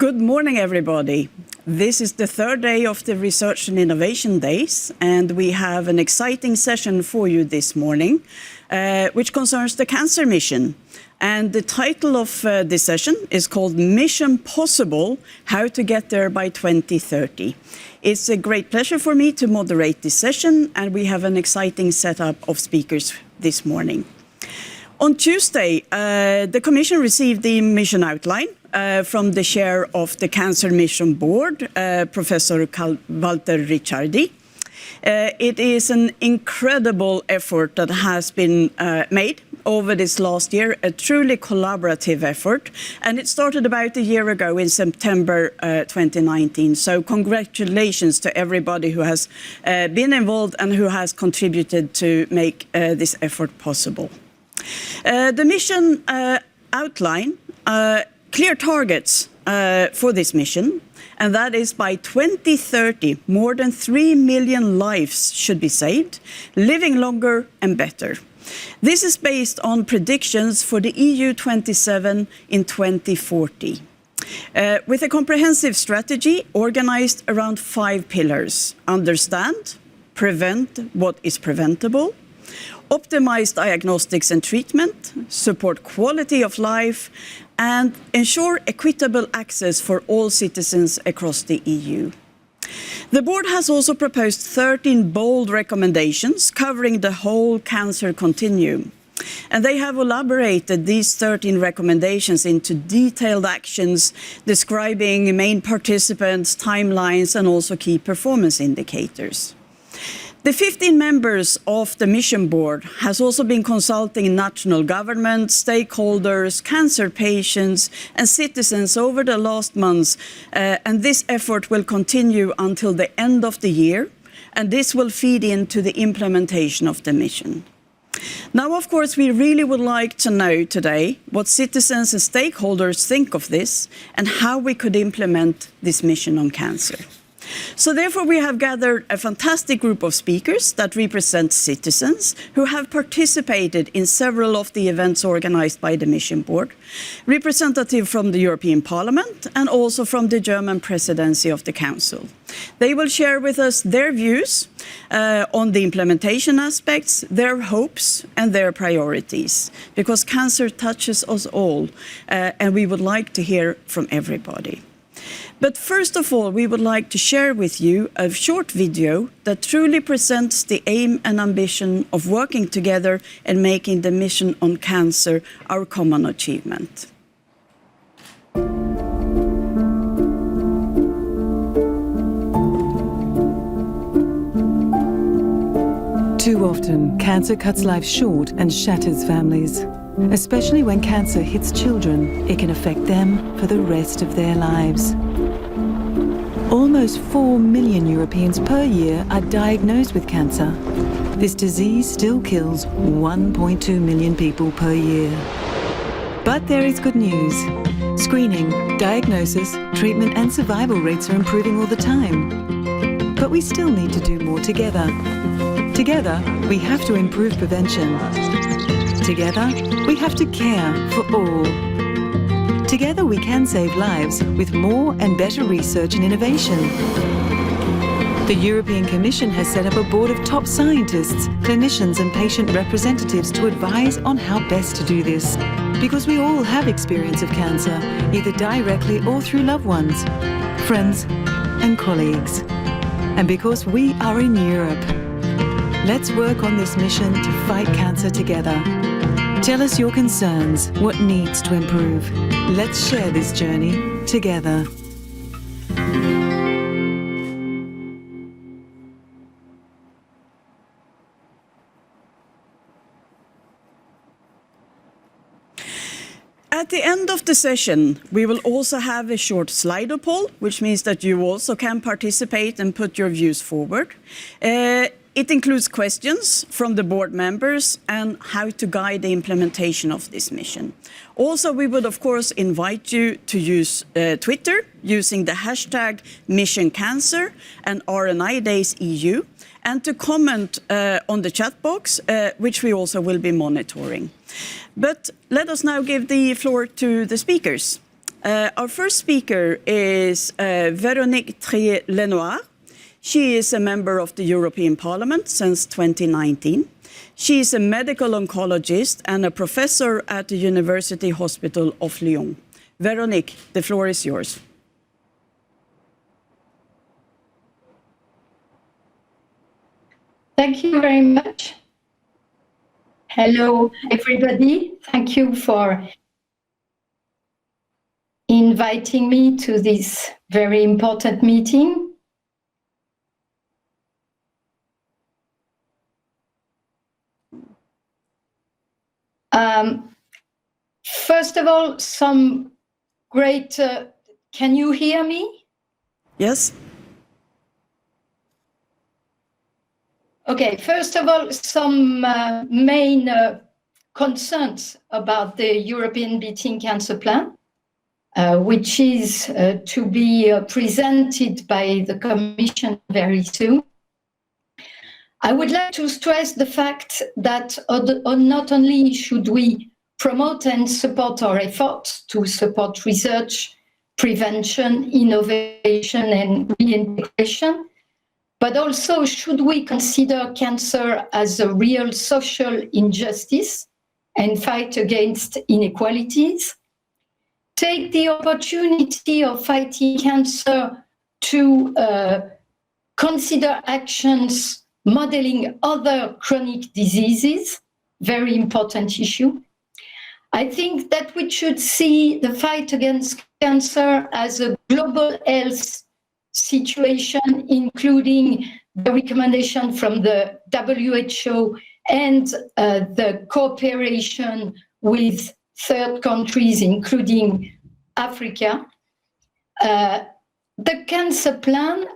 Good morning, everybody. This is the third day of the Research and Innovation Days, and we have an exciting session for you this morning, which concerns the cancer mission. And the title of this session is called Mission Possible, How to Get There by 2030. It's a great pleasure for me to moderate this session, and we have an exciting setup of speakers this morning. On Tuesday, the Commission received the mission outline from the chair of the Cancer Mission Board, Professor Walter Ricciardi. It is an incredible effort that has been made over this last year, a truly collaborative effort, and it started about a year ago in September 2019. So congratulations to everybody who has been involved and who has contributed to make this effort possible. The mission outline clear targets for this mission, and that is by 2030, more than 3 million lives should be saved, living longer and better. This is based on predictions for the EU 27 in 2040, with a comprehensive strategy organized around 5 pillars: understand, prevent what is preventable, optimize diagnostics and treatment, support quality of life, and ensure equitable access for all citizens across the EU. The board has also proposed 13 bold recommendations covering the whole cancer continuum. And they have elaborated these 13 recommendations into detailed actions describing main participants, timelines, and also key performance indicators. The 15 members of the mission board has also been consulting national governments, stakeholders, cancer patients and citizens over the last months, and this effort will continue until the end of the year, and this will feed into the implementation of the mission. Now, of course, we really would like to know today what citizens and stakeholders think of this and how we could implement this mission on cancer. So therefore, we have gathered a fantastic group of speakers that represent citizens who have participated in several of the events organized by the Mission Board, representatives from the European Parliament and also from the German presidency of the Council. They will share with us their views on the implementation aspects, their hopes and their priorities, because cancer touches us all, and we would like to hear from everybody. But first of all, we would like to share with you a short video that truly presents the aim and ambition of working together and making the mission on cancer our common achievement. Too often, cancer cuts life short and shatters families. Especially when cancer hits children, it can affect them for the rest of their lives. Almost 4 million Europeans per year are diagnosed with cancer. This disease still kills 1.2 million people per year. But there is good news. Screening, diagnosis, treatment and survival rates are improving all the time. But we still need to do more together. Together, we have to improve prevention. Together, we have to care for all. Together we can save lives with more and better research and innovation. The European Commission has set up a board of top scientists, clinicians and patient representatives to advise on how best to do this. Because we all have experience of cancer, either directly or through loved ones, friends and colleagues. And because we are in Europe, let's work on this mission to fight cancer together. Tell us your concerns, what needs to improve. Let's share this journey together. At the end of the session, we will also have a short Slido poll, which means that you also can participate and put your views forward. It includes questions from the board members and how to guide the implementation of this mission. Also, we would, of course, invite you to use Twitter using the hashtag #MissionCancer and RNI Days EU, and to comment on the chat box, which we also will be monitoring. But let us now give the floor to the speakers. Our first speaker is Veronica Lenoir. She is a member of the European Parliament since 2019. She is a medical oncologist and a professor at the University Hospital of Lyon. Veronique, the floor is yours. Thank you very much. Hello, everybody. Thank you for inviting me to this very important meeting. First of all, some great, can you hear me? Yes. Okay, first of all, some main concerns about the European Beating Cancer Plan, which is to be presented by the Commission very soon. I would like to stress the fact that not only should we promote and support our efforts to support research, prevention, innovation, and reintegration, but also should we consider cancer as a real social injustice and fight against inequalities, take the opportunity of fighting cancer to consider actions modeling other chronic diseases, very important issue. I think that we should see the fight against cancer as a global health situation, including the recommendation from the WHO and the cooperation with third countries, including Africa. The cancer plan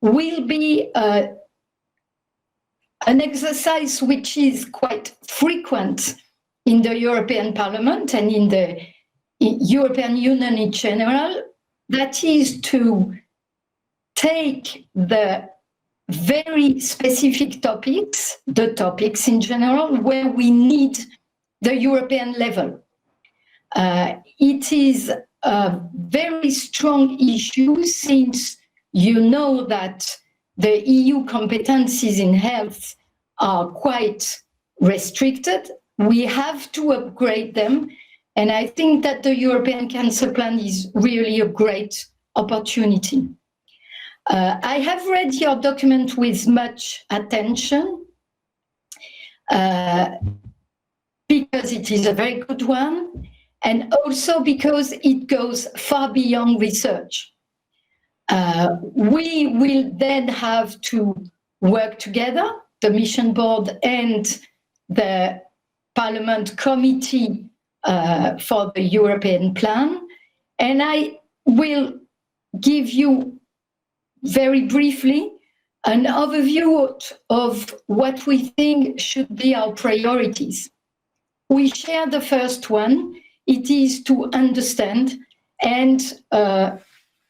will be an exercise which is quite frequent in the European Parliament and in the European Union in general. That is to take the very specific topics, the topics in general, where we need the European level. It is a very strong issue since you know that the EU competencies in health are quite restricted. We have to upgrade them. And I think that the European Cancer Plan is really a great opportunity. I have read your document with much attention because it is a very good one, and also because it goes far beyond research. We will then have to work together, the Mission Board and the Parliament Committee for the European Plan. And I will give you very briefly an overview of what we think should be our priorities. We share the first one. It is to understand and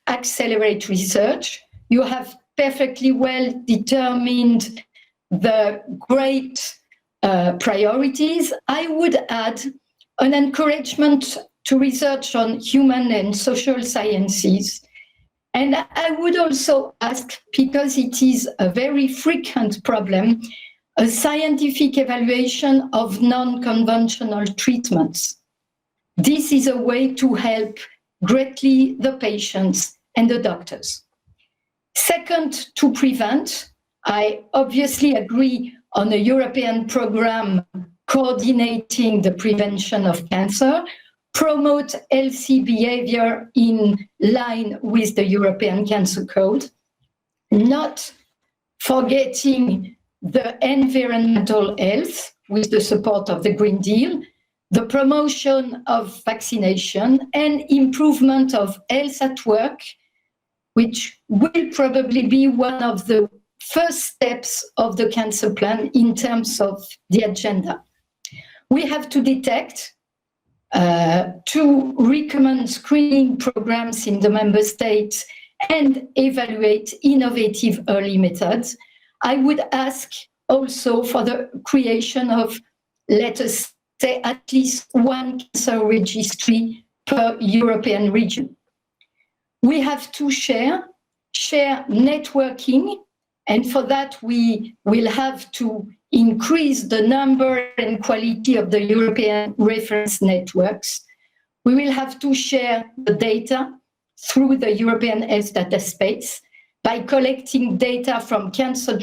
accelerate research. You have perfectly well determined the great priorities. I would add an encouragement to research on human and social sciences. And I would also ask, because it is a very frequent problem, a scientific evaluation of non-conventional treatments. This is a way to help greatly the patients and the doctors. Second, to prevent. I obviously agree on a European program coordinating the prevention of cancer, promote healthy behavior in line with the European Cancer Code, not forgetting the environmental health with the support of the Green Deal, the promotion of vaccination and improvement of health at work, which will probably be one of the first steps of the cancer plan in terms of the agenda. We have to detect, to recommend screening programs in the member states and evaluate innovative early methods. I would ask also for the creation of, let us say, at least one cancer registry per European region. We have to share networking, and for that we will have to increase the number and quality of the European reference networks. We will have to share the data through the European Health Data Space by collecting data from cancer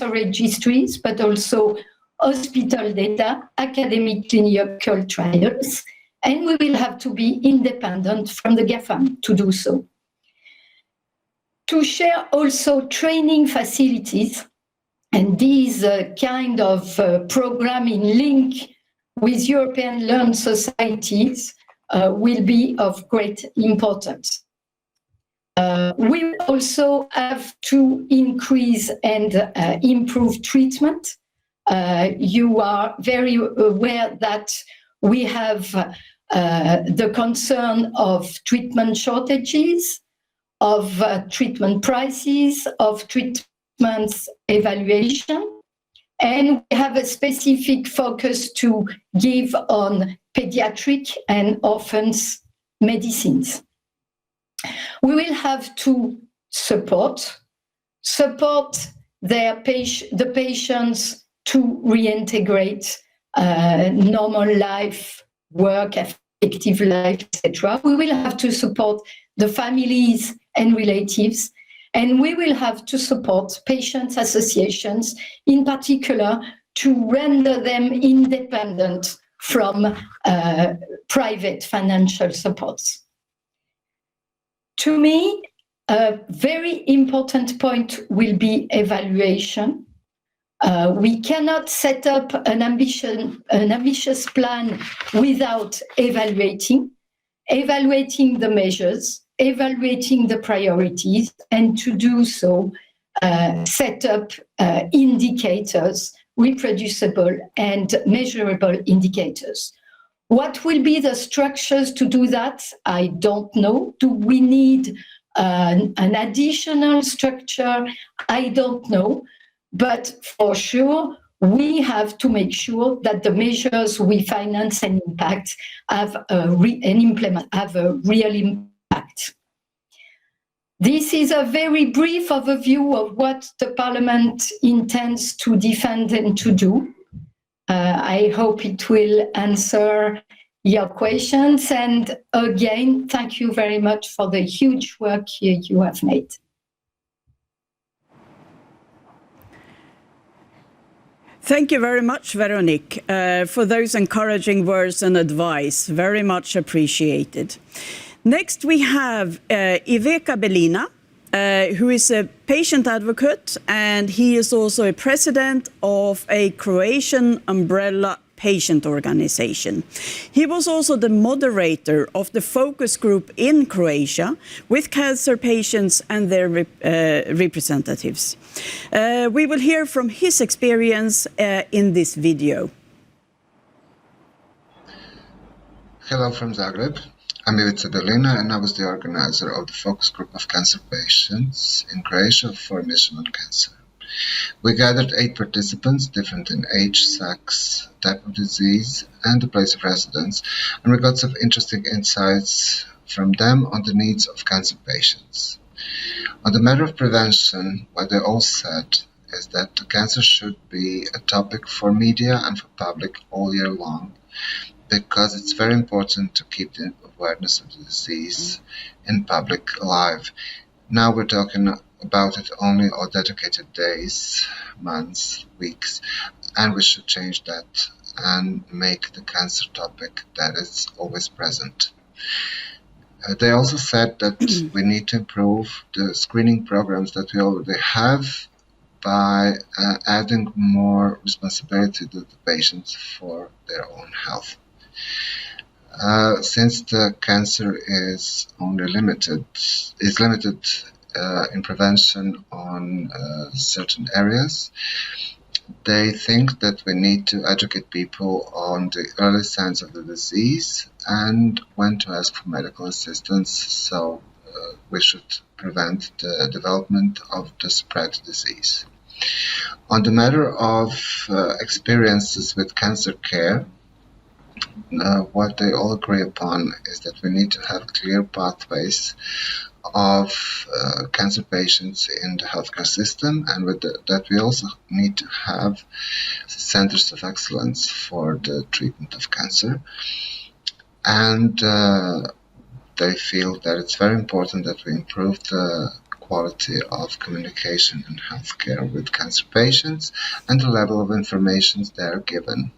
registries, but also hospital data, academic clinical trials, and we will have to be independent from the GAFAM to do so. To share also training facilities, and these kind of programming link with European learned societies will be of great importance. We also have to increase and improve treatment. You are very aware that we have the concern of treatment shortages, of treatment prices, of treatment evaluation, and we have a specific focus to give on pediatric and orphans medicines. We will have to support the patients to reintegrate normal life, work, affective life, etc. We will have to support the families and relatives, and we will have to support patients' associations, in particular, to render them independent from private financial supports. To me, a very important point will be evaluation. We cannot set up an ambitious plan without evaluating the measures, evaluating the priorities, and to do so, set up indicators, reproducible and measurable indicators. What will be the structures to do that? I don't know. Do we need an additional structure? I don't know. But for sure, we have to make sure that the measures we finance and impact have a real impact. This is a very brief overview of what the Parliament intends to defend and to do. I hope it will answer your questions. And again, thank you very much for the huge work you have made. Thank you very much, Veronique, for those encouraging words and advice. Very much appreciated. Next, we have Iveka Belina, who is a patient advocate, and he is also a president of a Croatian umbrella patient organization. He was also the moderator of the focus group in Croatia with cancer patients and their representatives. We will hear from his experience in this video. Hello from Zagreb. I'm Ivica Belina, and I was the organizer of the focus group of cancer patients in Croatia for a mission on cancer. We gathered 8 participants, different in age, sex, type of disease, and the place of residence, and we got some interesting insights from them on the needs of cancer patients. On the matter of prevention, what they all said is that cancer should be a topic for media and for public all year long, because it's very important to keep the awareness of the disease in public alive. Now we're talking about it only on dedicated days, months, weeks, and we should change that and make the cancer topic that is always present. They also said that we need to improve the screening programs that we already have by adding more responsibility to the patients for their own health. Since the cancer is only limited in prevention on certain areas, they think that we need to educate people on the early signs of the disease and when to ask for medical assistance, so we should prevent the development of the spread disease. On the matter of experiences with cancer care, what they all agree upon is that we need to have clear pathways of cancer patients in the healthcare system, and with that we also need to have centers of excellence for the treatment of cancer. And they feel that it's very important that we improve the quality of communication in healthcare with cancer patients and the level of information they are given.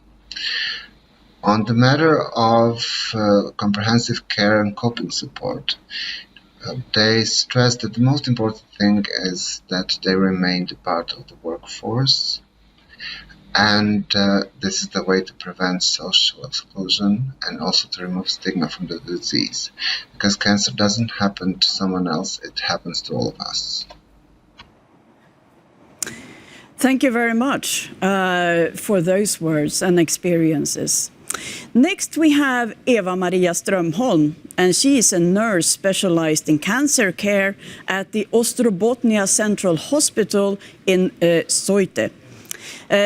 On the matter of comprehensive care and coping support, they stress that the most important thing is that they remain a part of the workforce, and this is the way to prevent social exclusion and also to remove stigma from the disease, because cancer doesn't happen to someone else, it happens to all of us. Thank you very much for those words and experiences. Next, we have Eva-Maria Strömholm, and she is a nurse specialized in cancer care at the Ostrobotnia Central Hospital in Soite.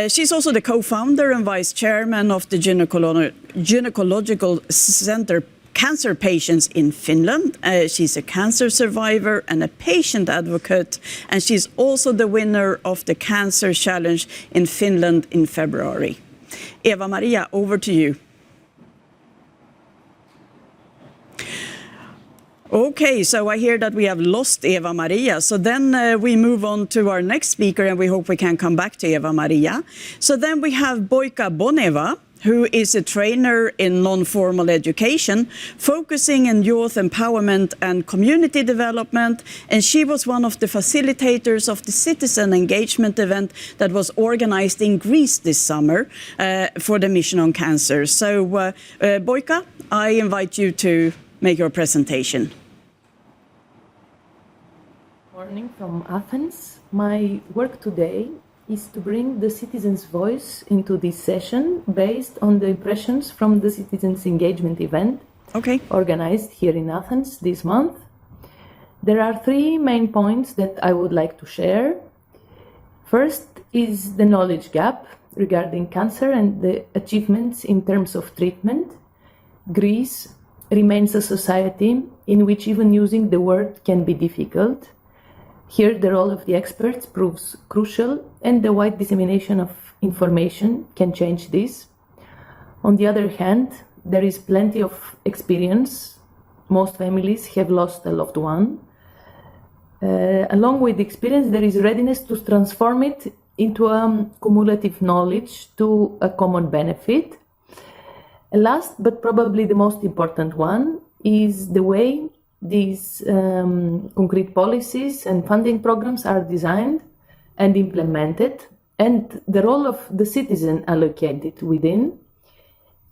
She's also the co-founder and vice chairman of the Gynecological Center Cancer Patients in Finland. She's a cancer survivor and a patient advocate, and she's also the winner of the Cancer Challenge in Finland in February. Eva-Maria, over to you. Okay, so I hear that we have lost Eva-Maria. So then we move on to our next speaker, and we hope we can come back to Eva-Maria. So then we have Boika Boneva, who is a trainer in non-formal education, focusing on youth empowerment and community development. And she was one of the facilitators of the citizen engagement event that was organized in Greece this summer for the Mission on Cancer. So Boika, I invite you to make your presentation. Morning from Athens. My work today is to bring the citizens' voice into this session based on the impressions from the citizens' engagement event organized here in Athens this month. There are three main points that I would like to share. First is the knowledge gap regarding cancer and the achievements in terms of treatment. Greece remains a society in which even using the word can be difficult. Here, the role of the experts proves crucial, and the wide dissemination of information can change this. On the other hand, there is plenty of experience. Most families have lost a loved one. Along with the experience, there is readiness to transform it into a cumulative knowledge to a common benefit. Last, but probably the most important one, is the way these concrete policies and funding programs are designed and implemented, and the role of the citizen allocated within.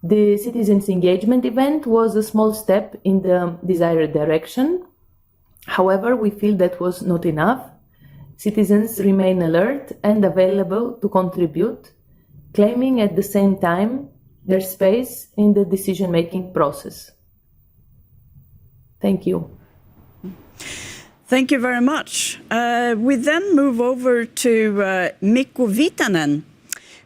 The citizens' engagement event was a small step in the desired direction. However, we feel that was not enough. Citizens remain alert and available to contribute, claiming at the same time their space in the decision-making process. Thank you. Thank you very much. We then move over to Mikko Viitanen,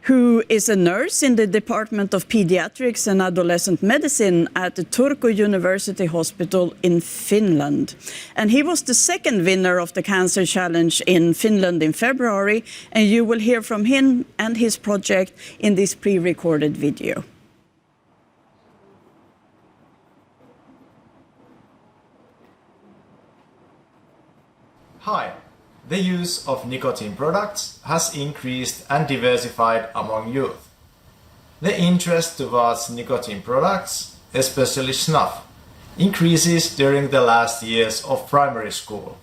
who is a nurse in the Department of Pediatrics and Adolescent Medicine at the Turku University Hospital in Finland. And he was the second winner of the Cancer Challenge in Finland in February, and you will hear from him and his project in this pre-recorded video. Hi. The use of nicotine products has increased and diversified among youth. The interest towards nicotine products, especially snuff, increases during the last years of primary school.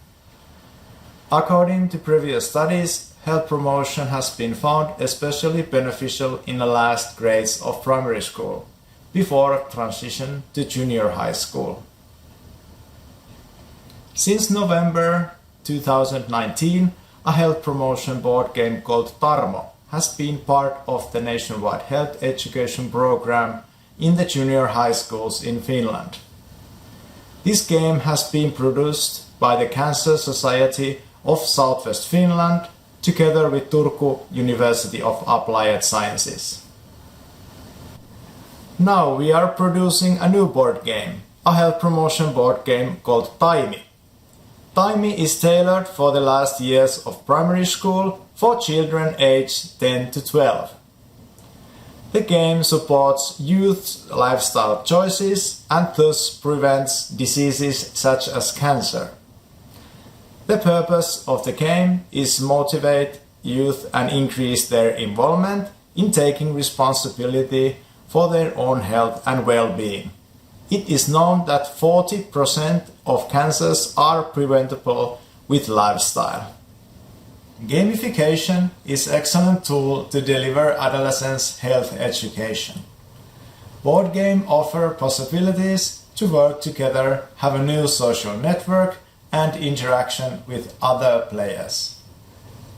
According to previous studies, health promotion has been found especially beneficial in the last grades of primary school, before transition to junior high school. Since November 2019, a health promotion board game called Tarmo has been part of the nationwide health education program in the junior high schools in Finland. This game has been produced by the Cancer Society of Southwest Finland together with Turku University of Applied Sciences. Now we are producing a new board game, a health promotion board game called Taimi. Taimi is tailored for the last years of primary school for children aged 10 to 12. The game supports youth lifestyle choices and thus prevents diseases such as cancer. The purpose of the game is motivate youth and increase their involvement in taking responsibility for their own health and well-being. It is known that 40% of cancers are preventable with lifestyle. Gamification is an excellent tool to deliver adolescents health education. Board games offer possibilities to work together, have a new social network and interaction with other players.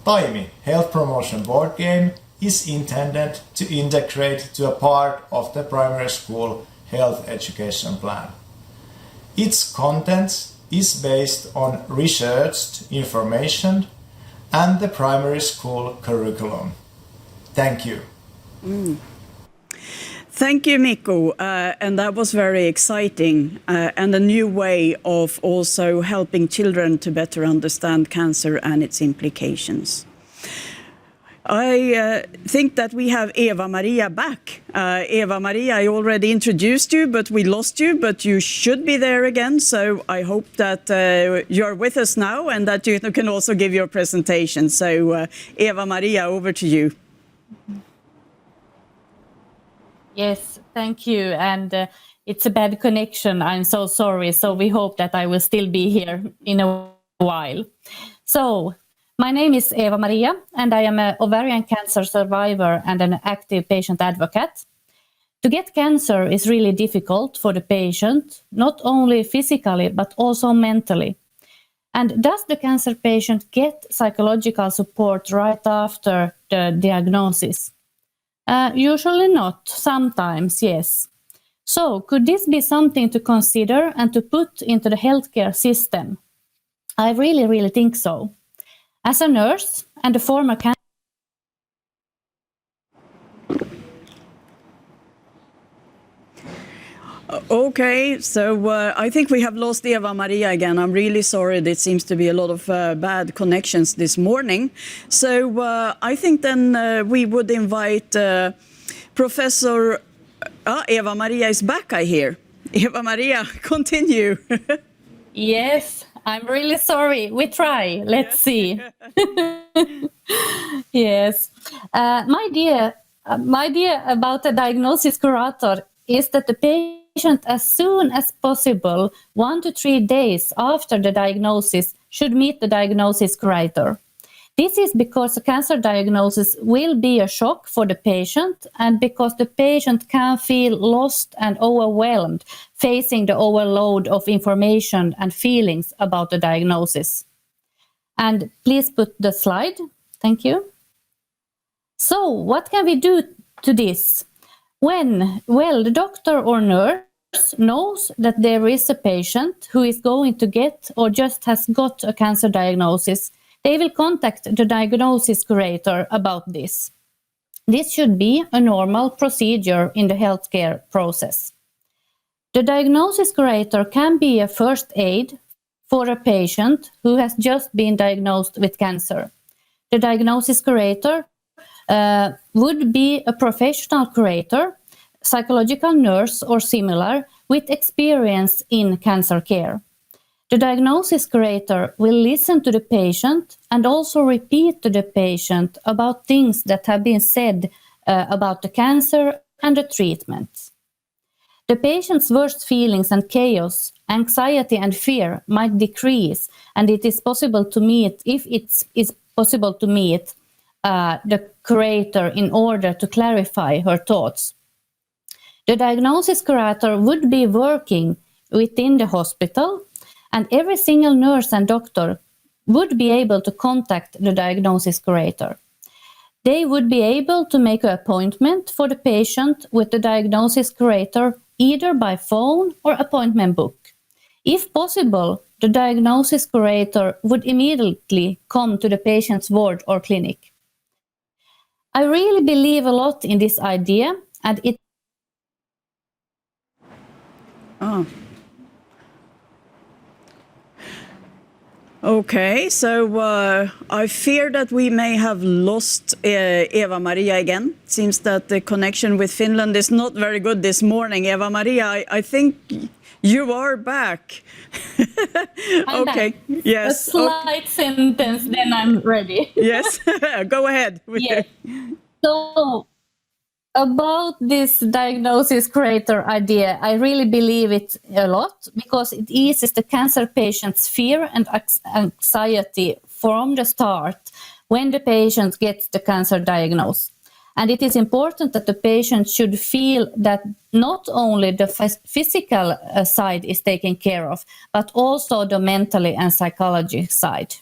Taimi health promotion board game is intended to integrate to a part of the primary school health education plan. Its content is based on researched information and the primary school curriculum. Thank you. Thank you, Mikko. And that was very exciting and a new way of also helping children to better understand cancer and its implications. I think that we have Eva-Maria back. Eva-Maria, I already introduced you, but we lost you, but you should be there again. So I hope that you're with us now and that you can also give your presentation. So Eva-Maria, over to you. Yes, thank you. And it's a bad connection. I'm so sorry. So we hope that I will still be here in a while. So my name is Eva-Maria, and I am an ovarian cancer survivor and an active patient advocate. To get cancer is really difficult for the patient, not only physically, but also mentally. And does the cancer patient get psychological support right after the diagnosis? Usually not, sometimes yes. So could this be something to consider and to put into the healthcare system? I really think so. As a nurse and a former cancer Okay, so I think we have lost Eva-Maria again. I'm really sorry. There seems to be a lot of bad connections this morning. So I think then we would invite Professor... Eva-Maria is back, I hear. Eva-Maria, continue. Yes, I'm really sorry. We try. Let's see. Yes. My idea about a diagnosis curator is that the patient, as soon as possible, 1 to 3 days after the diagnosis, should meet the diagnosis curator. This is because a cancer diagnosis will be a shock for the patient and because the patient can feel lost and overwhelmed facing the overload of information and feelings about the diagnosis. And please put the slide. Thank you. So what can we do to this? Well, the doctor or nurse knows that there is a patient who is going to get or just has got a cancer diagnosis. They will contact the diagnosis curator about this. This should be a normal procedure in the healthcare process. The diagnosis curator can be a first aid for a patient who has just been diagnosed with cancer. The diagnosis curator would be a professional curator, psychological nurse or similar, with experience in cancer care. The diagnosis curator will listen to the patient and also repeat to the patient about things that have been said about the cancer and the treatment. The patient's worst feelings and chaos, anxiety and fear might decrease, and it is possible to meet, if it is possible to meet, the curator in order to clarify her thoughts. The diagnosis curator would be working within the hospital, and every single nurse and doctor would be able to contact the diagnosis curator. They would be able to make an appointment for the patient with the diagnosis curator either by phone or appointment book. If possible, the diagnosis curator would immediately come to the patient's ward or clinic. I really believe a lot in this idea, and it Okay, so I fear that we may have lost Eva-Maria again. It seems that the connection with Finland is not very good this morning. Eva-Maria, I think you are back. I'm Okay, back. yes. A slight sentence, then I'm ready. Yes, go ahead. Yes. So, about this diagnosis creator idea, I really believe it a lot because it eases the cancer patient's fear and anxiety from the start when the patient gets the cancer diagnosis. And it is important that the patient should feel that not only the physical side is taken care of, but also the mentally and psychology side.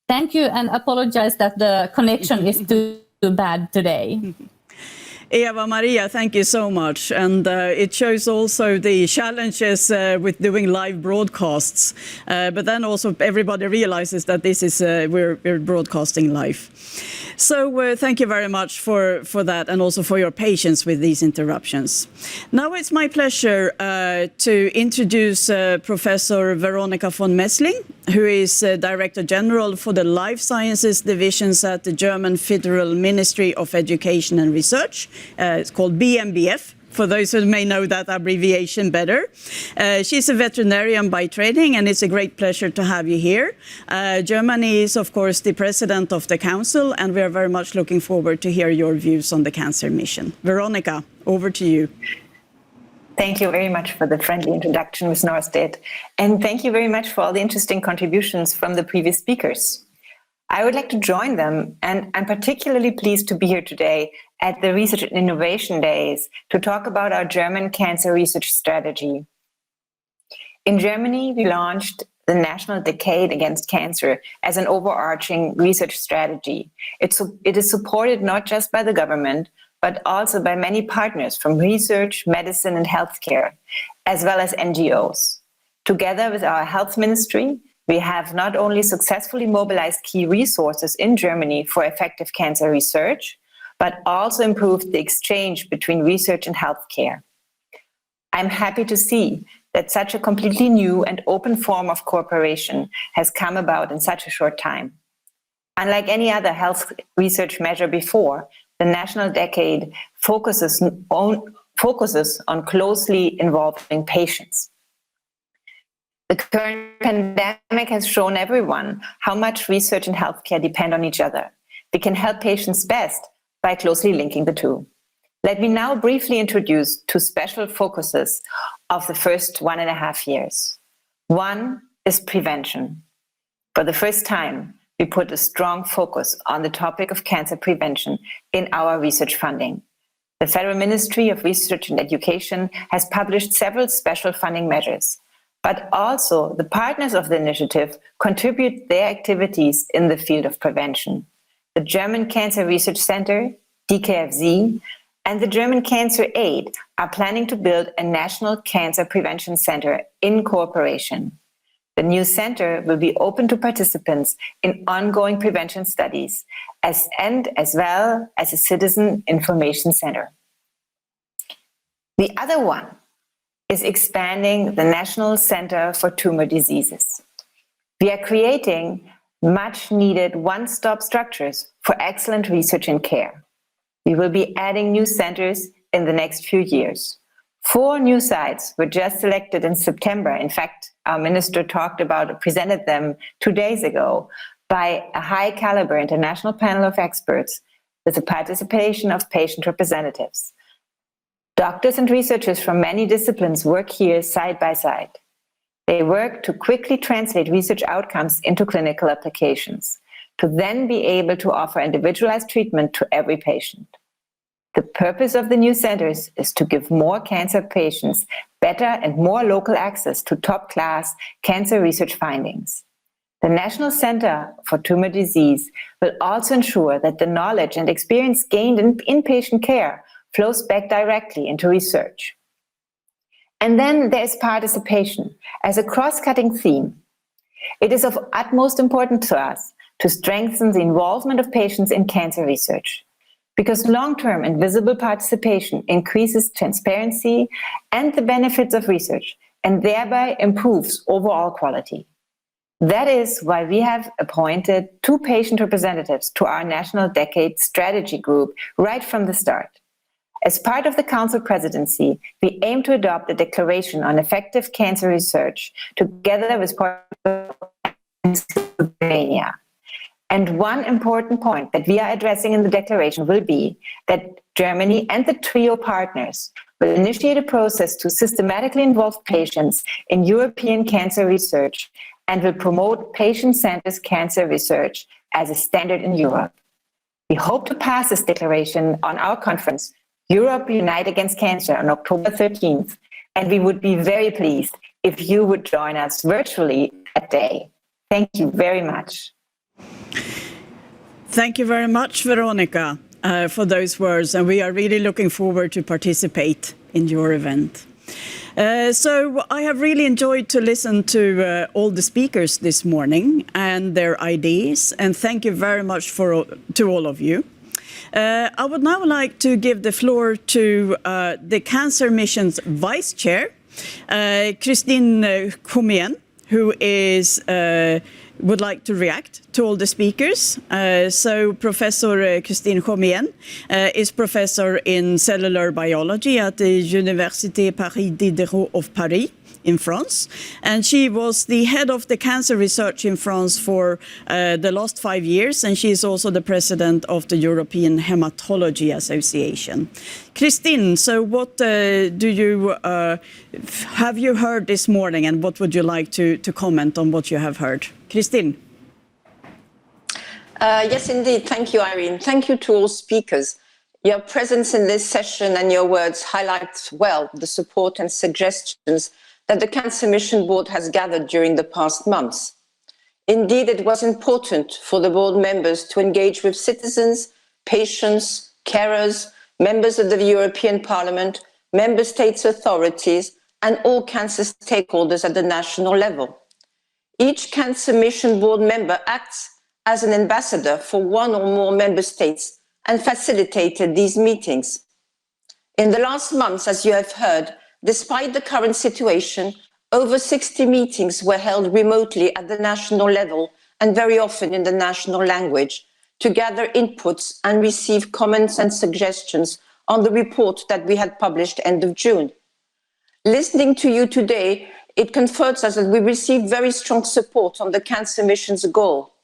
Thank you, and apologize that the connection is too bad today. Eva-Maria, thank you so much. And it shows also the challenges with doing live broadcasts. But then also everybody realizes that this is we're broadcasting live. So thank you very much for that, and also for your patience with these interruptions. Now it's my pleasure to introduce Professor Veronica von Messling, who is Director General for the Life Sciences Divisions at the German Federal Ministry of Education and Research. It's called BMBF, for those who may know that abbreviation better. She's a veterinarian by training, and it's a great pleasure to have you here. Germany is, of course, the president of the council, and we are very much looking forward to hear your views on the cancer mission. Veronica, over to you. Thank you very much for the friendly introduction, Ms. Norstedt. And thank you very much for all the interesting contributions from the previous speakers. I would like to join them, and I'm particularly pleased to be here today at the Research and Innovation Days to talk about our German cancer research strategy. In Germany, we launched the National Decade Against Cancer as an overarching research strategy. It is supported not just by the government, but also by many partners from research, medicine, and healthcare, as well as NGOs. Together with our health ministry, we have not only successfully mobilized key resources in Germany for effective cancer research, but also improved the exchange between research and healthcare. I'm happy to see that such a completely new and open form of cooperation has come about in such a short time. Unlike any other health research measure before, the National Decade focuses on closely involving patients. The current pandemic has shown everyone how much research and healthcare depend on each other. We can help patients best by closely linking the two. Let me now briefly introduce two special focuses of the first 1.5 years. One is prevention. For the first time, we put a strong focus on the topic of cancer prevention in our research funding. The Federal Ministry of Research and Education has published several special funding measures, but also the partners of the initiative contribute their activities in the field of prevention. The German Cancer Research Center, DKFZ, and the German Cancer Aid are planning to build a national cancer prevention center in cooperation. The new center will be open to participants in ongoing prevention studies as well as a citizen information center. The other one is expanding the National Center for Tumor Diseases. We are creating much needed one-stop structures for excellent research and care. We will be adding new centers in the next few years. 4 new sites were just selected in September. In fact, our minister presented them 2 days ago by a high caliber international panel of experts with the participation of patient representatives. Doctors and researchers from many disciplines work here side by side. They work to quickly translate research outcomes into clinical applications, to then be able to offer individualized treatment to every patient. The purpose of the new centers is to give more cancer patients better and more local access to top-class cancer research findings. The National Center for Tumor Disease will also ensure that the knowledge and experience gained in inpatient care flows back directly into research. And then there is participation as a cross-cutting theme. It is of utmost importance to us to strengthen the involvement of patients in cancer research, because long-term and visible participation increases transparency and the benefits of research, and thereby improves overall quality. That is why we have appointed 2 patient representatives to our National Decade Strategy Group right from the start. As part of the Council presidency, we aim to adopt a declaration on effective cancer research together with Portugal and Slovenia. And one important point that we are addressing in the declaration will be that Germany and the TRIO partners will initiate a process to systematically involve patients in European cancer research and will promote patient-centered cancer research as a standard in Europe. We hope to pass this declaration on our conference, Europe Unite Against Cancer, on October 13th, and we would be very pleased if you would join us virtually that day. Thank you very much. Thank you very much, Veronica, for those words, and we are really looking forward to participate in your event. So I have really enjoyed to listen to all the speakers this morning and their ideas, and thank you very much to all of you. I would now like to give the floor to the Cancer Mission's Vice Chair, Christine Comien, who would like to react to all the speakers. So Professor Christine Comien is professor in cellular biology at the Université Paris Diderot of Paris in France, and she was the head of the cancer research in France for the last 5 years, and she is also the president of the European Hematology Association. Christine, so what have you heard this morning, and what would you like to comment on what you have heard? Christine. Yes, indeed. Thank you, Irene. Thank you to all speakers. Your presence in this session and your words highlight well the support and suggestions that the Cancer Mission Board has gathered during the past months. Indeed, it was important for the board members to engage with citizens, patients, carers, members of the European Parliament, member states' authorities, and all cancer stakeholders at the national level. Each Cancer Mission Board member acts as an ambassador for one or more member states and facilitated these meetings. In the last months, as you have heard, despite the current situation, over 60 meetings were held remotely at the national level and very often in the national language to gather inputs and receive comments and suggestions on the report that we had published end of June. Listening to you today, it comforts us that we received very strong support on the Cancer Mission's goal.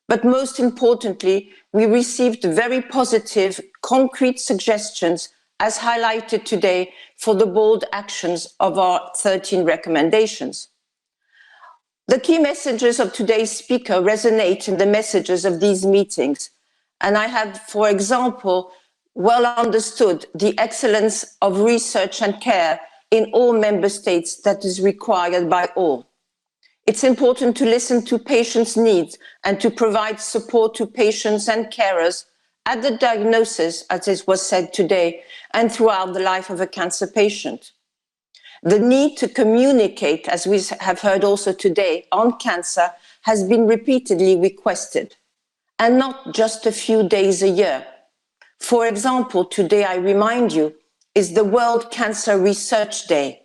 But most importantly, we received very positive, concrete suggestions as highlighted today for the bold actions of our 13 recommendations. The key messages of today's speaker resonate in the messages of these meetings, and I have, for example, well understood the excellence of research and care in all member states that is required by all. It's important to listen to patients' needs and to provide support to patients and carers at the diagnosis, as it was said today, and throughout the life of a cancer patient. The need to communicate, as we have heard also today, on cancer has been repeatedly requested, and not just a few days a year. For example, today, I remind you, is the World Cancer Research Day.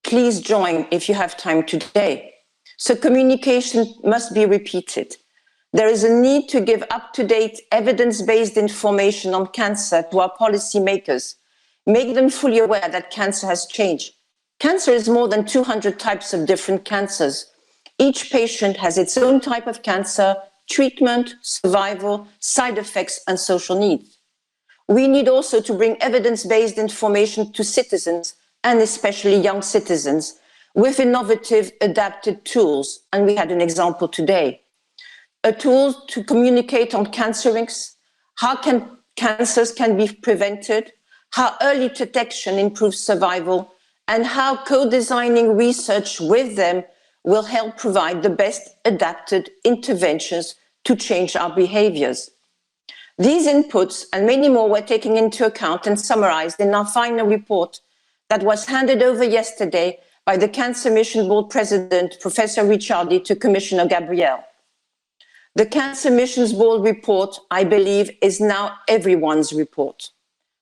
Please join if you have time today. So communication must be repeated. There is a need to give up-to-date evidence-based information on cancer to our policymakers, make them fully aware that cancer has changed. Cancer is more than 200 types of different cancers. Each patient has its own type of cancer, treatment, survival, side effects, and social needs. We need also to bring evidence-based information to citizens, and especially young citizens, with innovative, adapted tools, and we had an example today. A tool to communicate on cancer risks, how cancers can be prevented, how early detection improves survival, and how co-designing research with them will help provide the best adapted interventions to change our behaviors. These inputs and many more were taken into account and summarized in our final report that was handed over yesterday by the Cancer Mission Board President, Professor Ricciardi, to Commissioner Gabriel. The Cancer Mission's Board report, I believe, is now everyone's report.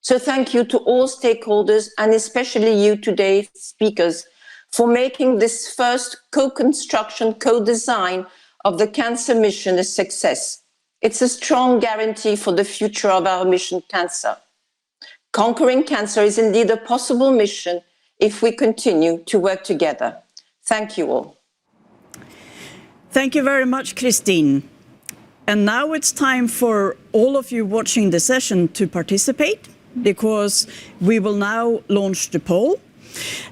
So thank you to all stakeholders, and especially you today, speakers, for making this first co-construction, co-design of the cancer mission a success. It's a strong guarantee for the future of our mission Cancer. Conquering cancer is indeed a possible mission if we continue to work together. Thank you all. Thank you very much, Christine. And now it's time for all of you watching the session to participate, because we will now launch the poll.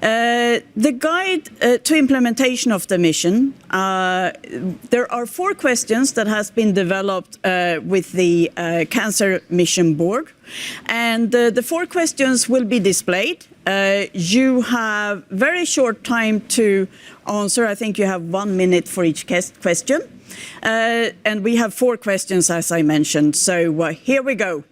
The guide to implementation of the mission, there are 4 questions that has been developed with the Cancer Mission Board. And the 4 questions will be displayed. You have very short time to answer. I think you have 1 minute for each question. And we have 4 questions, as I mentioned. So here we go.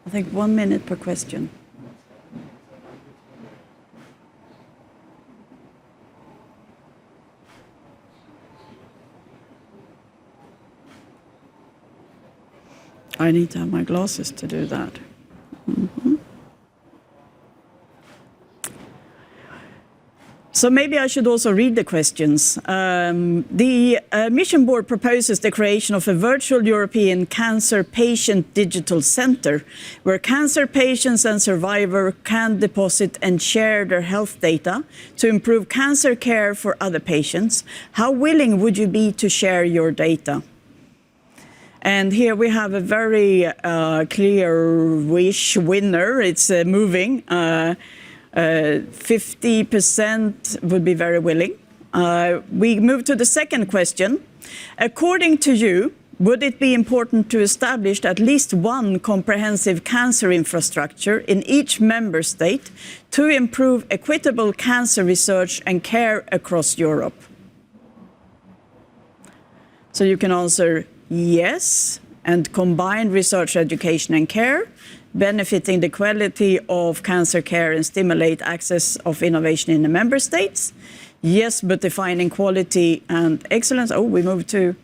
I think 1 minute per question. I need to have my glasses to do that. So maybe I should also read the questions. The Mission Board proposes the creation of a virtual European Cancer Patient Digital Center, where cancer patients and survivors can deposit and share their health data to improve cancer care for other patients. How willing would you be to share your data? And here we have a very clear wish winner. It's moving. 50% would be very willing. We move to the second question. According to you, would it be important to establish at least one comprehensive cancer infrastructure in each member state to improve equitable cancer research and care across Europe? So you can answer yes, and combine research, education and care, benefiting the quality of cancer care and stimulate access of innovation in the member states. Yes, but defining quality and excellence. Oh, we move to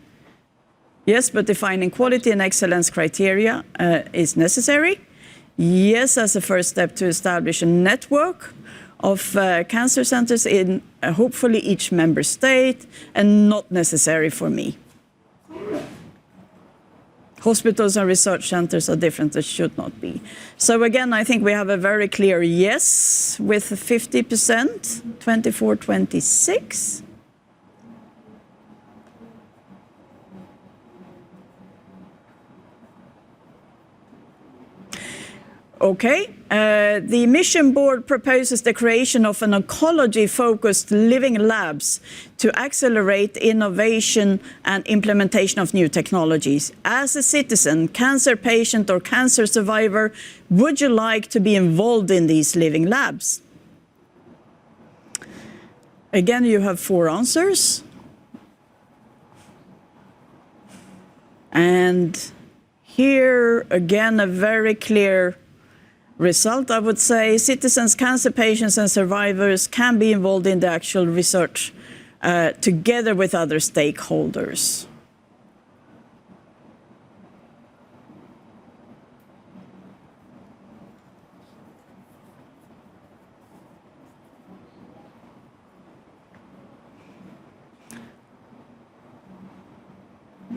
yes, but defining quality and excellence criteria is necessary. Yes, as a first step to establish a network of cancer centers in hopefully each member state, and not necessary for me. Hospitals and research centers are different, they should not be. So again, I think we have a very clear yes with 50%, 24-26. Okay, the Mission Board proposes the creation of an oncology-focused living labs to accelerate innovation and implementation of new technologies. As a citizen, cancer patient or cancer survivor, would you like to be involved in these living labs? Again, you have 4 answers. And here, again, a very clear result, I would say. Citizens, cancer patients and survivors can be involved in the actual research together with other stakeholders.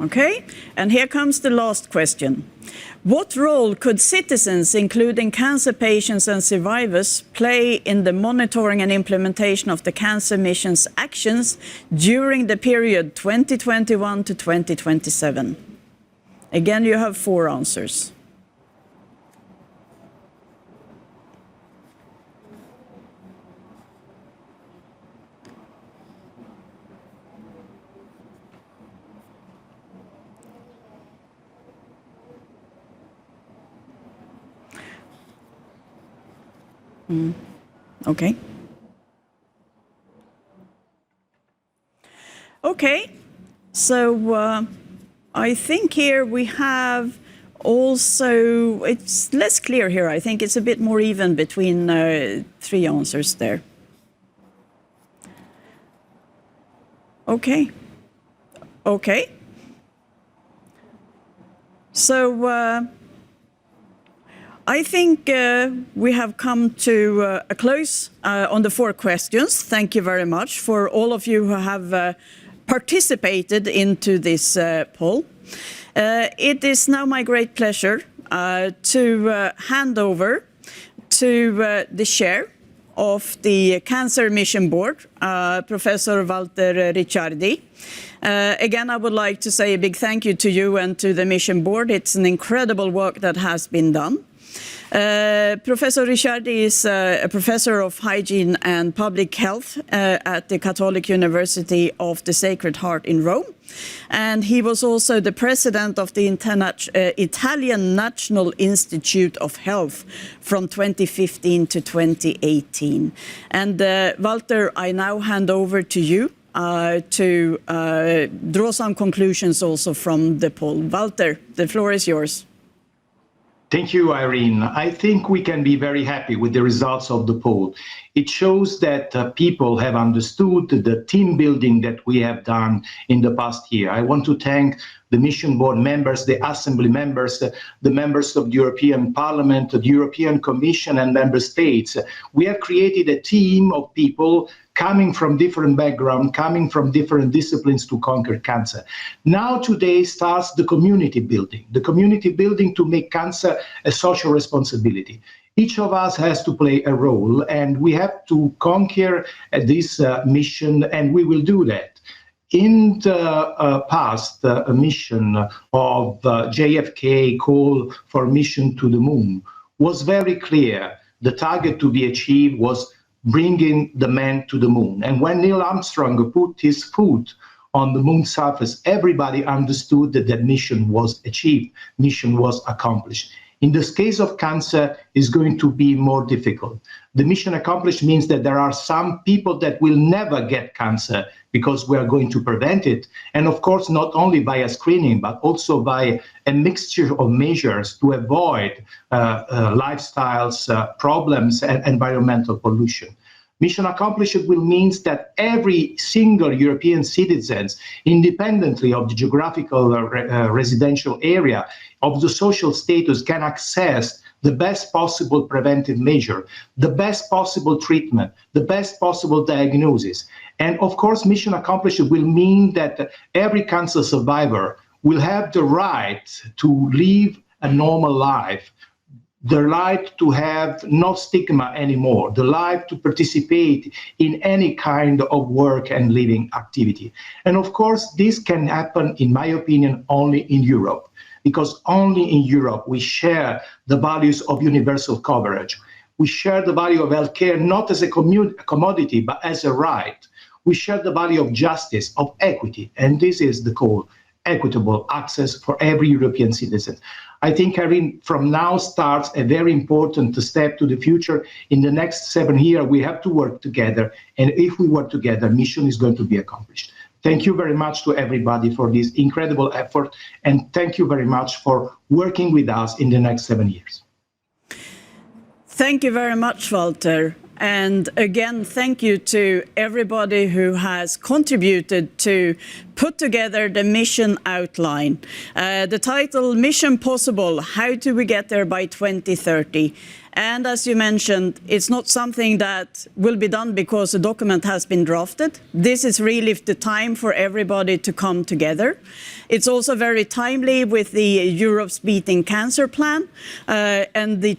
Okay, and here comes the last question. What role could citizens, including cancer patients and survivors, play in the monitoring and implementation of the Cancer Mission's actions during the period 2021 to 2027? Again, you have 4 answers. Okay. Okay, so I think here we have also, it's less clear here. I think it's a bit more even between 3 answers there. Okay. Okay. So I think we have come to a close on the 4 questions. Thank you very much for all of you who have participated into this poll. It is now my great pleasure to hand over to the chair of the Cancer Mission Board, Professor Walter Ricciardi. Again, I would like to say a big thank you to you and to the Mission Board. It's an incredible work that has been done. Professor Ricciardi is a professor of hygiene and public health at the Catholic University of the Sacred Heart in Rome. And he was also the president of the Italian National Institute of Health from 2015 to 2018. And Walter, I now hand over to you to draw some conclusions also from the poll. Walter, the floor is yours. Thank you, Irene. I think we can be very happy with the results of the poll. It shows that people have understood the team building that we have done in the past year. I want to thank the Mission Board members, the Assembly members, the members of the European Parliament, the European Commission and member states. We have created a team of people coming from different backgrounds, coming from different disciplines to conquer cancer. Now today starts the community building to make cancer a social responsibility. Each of us has to play a role, and we have to conquer this mission, and we will do that. In the past mission of JFK call for mission to the moon was very clear. The target to be achieved was bringing the man to the moon. And when Neil Armstrong put his foot on the moon's surface, everybody understood that that mission was achieved, mission was accomplished. In this case of cancer, it's going to be more difficult. The mission accomplished means that there are some people that will never get cancer because we are going to prevent it. And of course, not only by a screening, but also by a mixture of measures to avoid lifestyles, problems, and environmental pollution. Mission accomplished will mean that every single European citizen, independently of the geographical residential area, of the social status, can access the best possible preventive measure, the best possible treatment, the best possible diagnosis. And of course, mission accomplished will mean that every cancer survivor will have the right to live a normal life, the right to have no stigma anymore, the right to participate in any kind of work and living activity. And of course, this can happen, in my opinion, only in Europe, because only in Europe we share the values of universal coverage. We share the value of healthcare not as a commodity, but as a right. We share the value of justice, of equity, and this is the goal: equitable access for every European citizen. I think, Irene, from now starts a very important step to the future. In the next 7 years, we have to work together, and if we work together, mission is going to be accomplished. Thank you very much to everybody for this incredible effort, and thank you very much for working with us in the next 7 years. Thank you very much, Walter. And again, thank you to everybody who has contributed to put together the mission outline. The title, Mission Possible, How do we get there by 2030? And as you mentioned, it's not something that will be done because the document has been drafted. This is really the time for everybody to come together. It's also very timely with the Europe's Beating Cancer plan, and the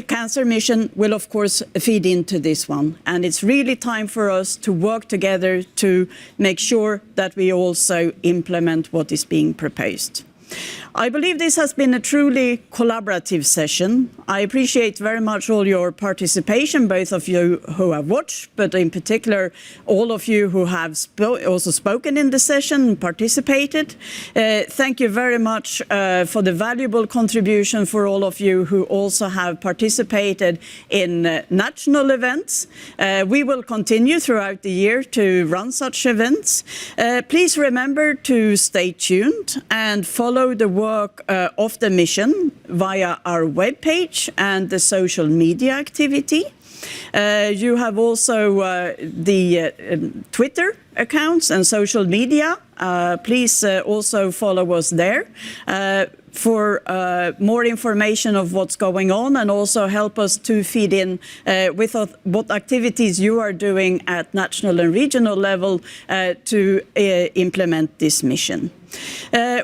Cancer Mission will, of course, feed into this one. And it's really time for us to work together to make sure that we also implement what is being proposed. I believe this has been a truly collaborative session. I appreciate very much all your participation, both of you who have watched, but in particular, all of you who have also spoken in the session and participated. Thank you very much for the valuable contribution for all of you who also have participated in national events. We will continue throughout the year to run such events. Please remember to stay tuned and follow the work of the mission via our webpage and the social media activity. You have also the Twitter accounts and social media. Please also follow us there for more information of what's going on, and also help us to feed in with what activities you are doing at national and regional level to implement this mission.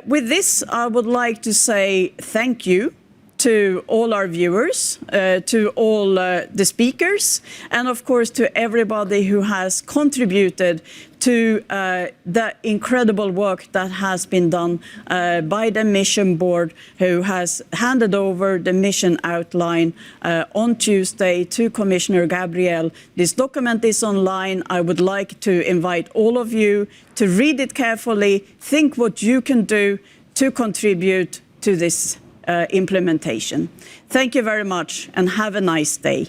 With this, I would like to say thank you to all our viewers, to all the speakers, and of course to everybody who has contributed to the incredible work that has been done by the mission board, who has handed over the mission outline on Tuesday to Commissioner Gabriel. This document is online. I would like to invite all of you to read it carefully, think what you can do to contribute to this implementation. Thank you very much and have a nice day.